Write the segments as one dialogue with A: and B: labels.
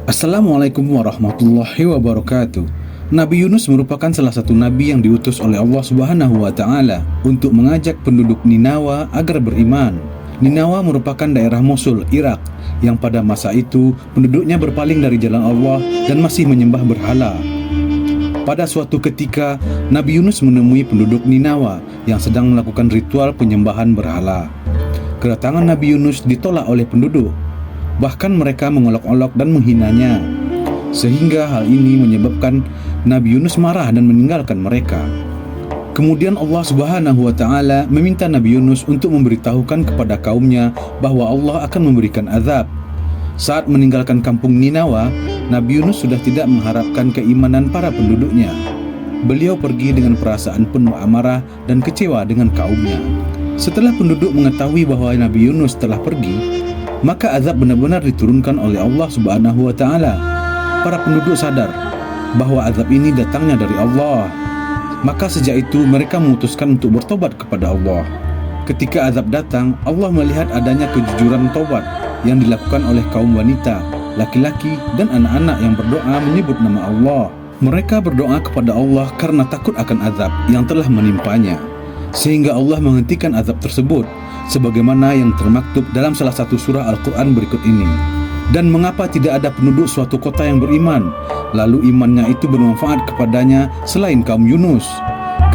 A: Assalamualaikum warahmatullahi wabarakatuh. Nabi Yunus merupakan salah satu nabi yang diutus oleh Allah Subhanahu wa taala untuk mengajak penduduk Ninawa agar beriman. Ninawa merupakan daerah Mosul, Irak, yang pada masa itu penduduknya berpaling dari jalan Allah dan masih menyembah berhala. Pada suatu ketika, Nabi Yunus menemui penduduk Ninawa yang sedang melakukan ritual penyembahan berhala. Kedatangan Nabi Yunus ditolak oleh penduduk. Bahkan mereka mengolok-olok dan menghinanya, sehingga hal ini menyebabkan Nabi Yunus marah dan meninggalkan mereka. Kemudian Allah Subhanahu wa taala meminta Nabi Yunus untuk memberitahukan kepada kaumnya bahwa Allah akan memberikan azab. Saat meninggalkan kampung Ninawa, Nabi Yunus sudah tidak mengharapkan keimanan para penduduknya. Beliau pergi dengan perasaan penuh amarah dan kecewa dengan kaumnya. Setelah penduduk mengetahui bahwa Nabi Yunus telah pergi, maka azab benar-benar diturunkan oleh Allah Subhanahu wa taala. Para penduduk sadar bahwa azab ini datangnya dari Allah. Maka sejak itu mereka memutuskan untuk bertobat kepada Allah. Ketika azab datang, Allah melihat adanya kejujuran tobat yang dilakukan oleh kaum wanita, laki-laki, dan anak-anak yang berdoa menyebut nama Allah. Mereka berdoa kepada Allah karena takut akan azab yang telah menimpanya, sehingga Allah menghentikan azab tersebut, sebagaimana yang termaktub dalam salah satu surah Al-Quran berikut ini. Dan mengapa tidak ada penduduk suatu kota yang beriman, lalu imannya itu bermanfaat kepadanya selain kaum Yunus?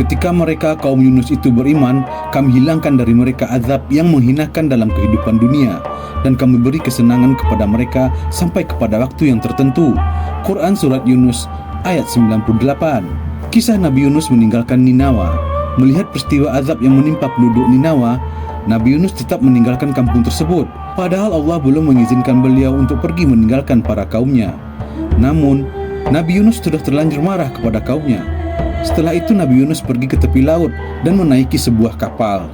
A: Ketika mereka kaum Yunus itu beriman, kami hilangkan dari mereka azab yang menghinakan dalam kehidupan dunia, dan kami beri kesenangan kepada mereka sampai kepada waktu yang tertentu. Quran Surat Yunus ayat 98. Kisah Nabi Yunus meninggalkan Ninawa. Melihat peristiwa azab yang menimpa penduduk Ninawa, Nabi Yunus tetap meninggalkan kampung tersebut, padahal Allah belum mengizinkan beliau untuk pergi meninggalkan para kaumnya. Namun, Nabi Yunus sudah terlanjur marah kepada kaumnya. Setelah itu Nabi Yunus pergi ke tepi laut dan menaiki sebuah kapal.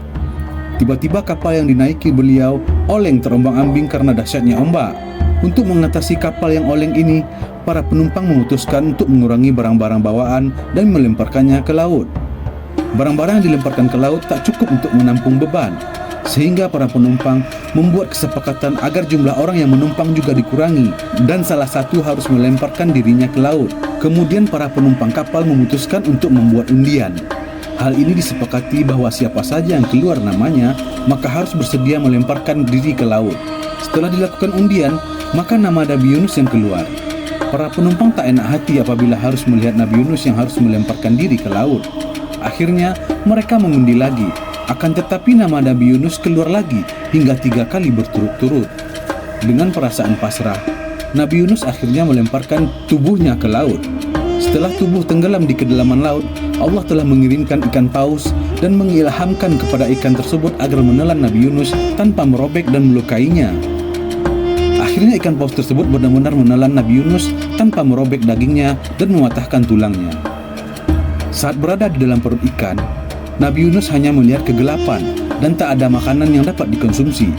A: Tiba-tiba kapal yang dinaiki beliau oleng terombang-ambing karena dahsyatnya ombak. Untuk mengatasi kapal yang oleng ini, para penumpang memutuskan untuk mengurangi barang-barang bawaan dan melemparkannya ke laut. Barang-barang yang dilemparkan ke laut tak cukup untuk menampung beban, sehingga para penumpang membuat kesepakatan agar jumlah orang yang menumpang juga dikurangi, dan salah satu harus melemparkan dirinya ke laut. Kemudian para penumpang kapal memutuskan untuk membuat undian. Hal ini disepakati bahwa siapa saja yang keluar namanya, maka harus bersedia melemparkan diri ke laut. Setelah dilakukan undian, maka nama Nabi Yunus yang keluar. Para penumpang tak enak hati apabila harus melihat Nabi Yunus yang harus melemparkan diri ke laut. Akhirnya mereka mengundi lagi, akan tetapi nama Nabi Yunus keluar lagi hingga 3 kali berturut-turut. Dengan perasaan pasrah, Nabi Yunus akhirnya melemparkan tubuhnya ke laut. Setelah tubuh tenggelam di kedalaman laut, Allah telah mengirimkan ikan paus dan mengilhamkan kepada ikan tersebut agar menelan Nabi Yunus tanpa merobek dan melukainya. Akhirnya ikan paus tersebut benar-benar menelan Nabi Yunus tanpa merobek dagingnya dan mematahkan tulangnya. Saat berada di dalam perut ikan, Nabi Yunus hanya melihat kegelapan dan tak ada makanan yang dapat dikonsumsi.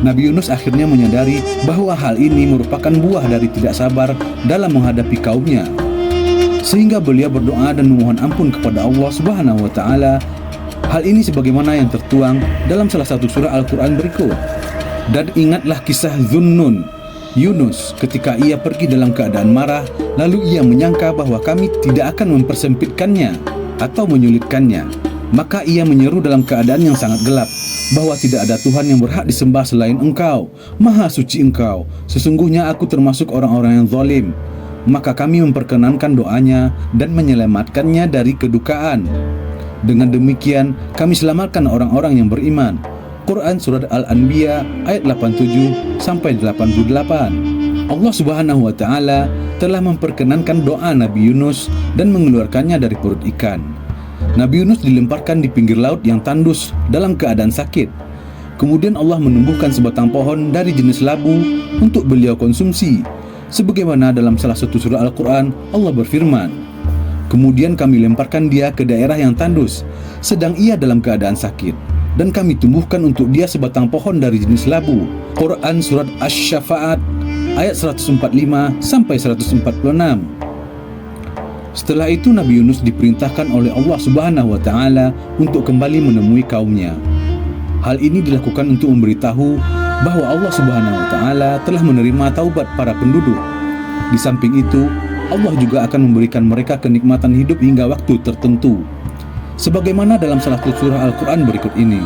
A: Nabi Yunus akhirnya menyadari bahwa hal ini merupakan buah dari tidak sabar dalam menghadapi kaumnya, sehingga beliau berdoa dan memohon ampun kepada Allah Subhanahu wa taala. Hal ini sebagaimana yang tertuang dalam salah satu surah Al-Quran berikut. Dan ingatlah kisah Zunnun, Yunus, ketika ia pergi dalam keadaan marah, lalu ia menyangka bahwa kami tidak akan mempersempitkannya atau menyulitkannya. Maka ia menyeru dalam keadaan yang sangat gelap bahwa tidak ada Tuhan yang berhak disembah selain Engkau, Maha Suci Engkau. Sesungguhnya aku termasuk orang-orang yang zalim. Maka kami memperkenankan doanya dan menyelamatkannya dari kedukaan. Dengan demikian kami selamatkan orang-orang yang beriman. Quran Surat Al-Anbiya ayat 87 sampai 88. Allah Subhanahu wa taala telah memperkenankan doa Nabi Yunus dan mengeluarkannya dari perut ikan. Nabi Yunus dilemparkan di pinggir laut yang tandus dalam keadaan sakit. Kemudian Allah menumbuhkan sebatang pohon dari jenis labu untuk beliau konsumsi. Sebagaimana dalam salah satu surah Al-Quran, Allah berfirman, "Kemudian kami lemparkan dia ke daerah yang tandus, sedang ia dalam keadaan sakit. Dan kami tumbuhkan untuk dia sebatang pohon dari jenis labu." Quran Surat Asy-Syafa'at ayat 145 sampai 146. Setelah itu Nabi Yunus diperintahkan oleh Allah Subhanahu wa taala untuk kembali menemui kaumnya. Hal ini dilakukan untuk memberitahu bahwa Allah Subhanahu wa taala telah menerima taubat para penduduk. Di samping itu, Allah juga akan memberikan mereka kenikmatan hidup hingga waktu tertentu. Sebagaimana dalam salah satu surah Al-Quran berikut ini,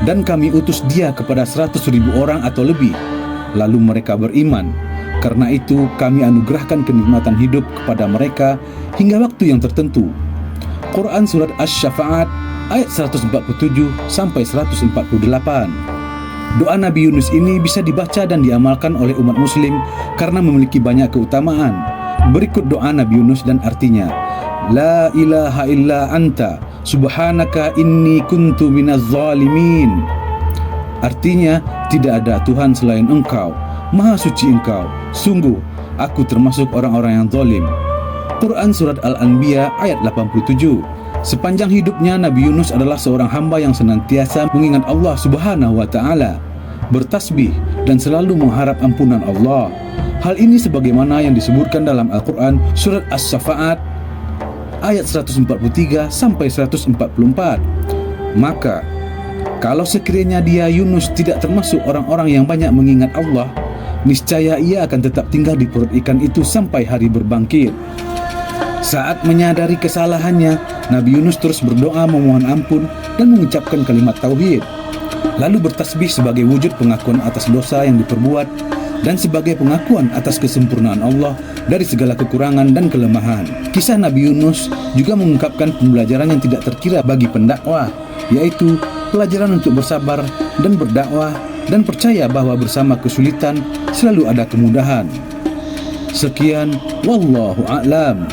A: dan kami utus dia kepada 100.000 orang atau lebih, lalu mereka beriman. Karena itu kami anugerahkan kenikmatan hidup kepada mereka hingga waktu yang tertentu. Quran Surat Asy-Syafa'at ayat 147 sampai 148. Doa Nabi Yunus ini bisa dibaca dan diamalkan oleh umat muslim karena memiliki banyak keutamaan. Berikut doa Nabi Yunus dan artinya: La ilaha illa anta subhanaka inni kuntu minaz zalimin. Artinya, tidak ada Tuhan selain Engkau, Maha suci Engkau, sungguh aku termasuk orang-orang yang zalim. Quran Surat Al-Anbiya ayat 87. Sepanjang hidupnya, Nabi Yunus adalah seorang hamba yang senantiasa mengingat Allah Subhanahu wa taala, bertasbih dan selalu mengharap ampunan Allah. Hal ini sebagaimana yang disebutkan dalam Al-Quran Surat As-Safa'at ayat 143 sampai 144. Maka kalau sekiranya dia Yunus tidak termasuk orang-orang yang banyak mengingat Allah, niscaya ia akan tetap tinggal di perut ikan itu sampai hari berbangkit. Saat menyadari kesalahannya, Nabi Yunus terus berdoa memohon ampun dan mengucapkan kalimat tauhid, lalu bertasbih sebagai wujud pengakuan atas dosa yang diperbuat dan sebagai pengakuan atas kesempurnaan Allah dari segala kekurangan dan kelemahan. Kisah Nabi Yunus juga mengungkapkan pembelajaran yang tidak terkira bagi pendakwah, yaitu pelajaran untuk bersabar dan berdakwah dan percaya bahwa bersama kesulitan selalu ada kemudahan. Sekian, wallahu a'lam.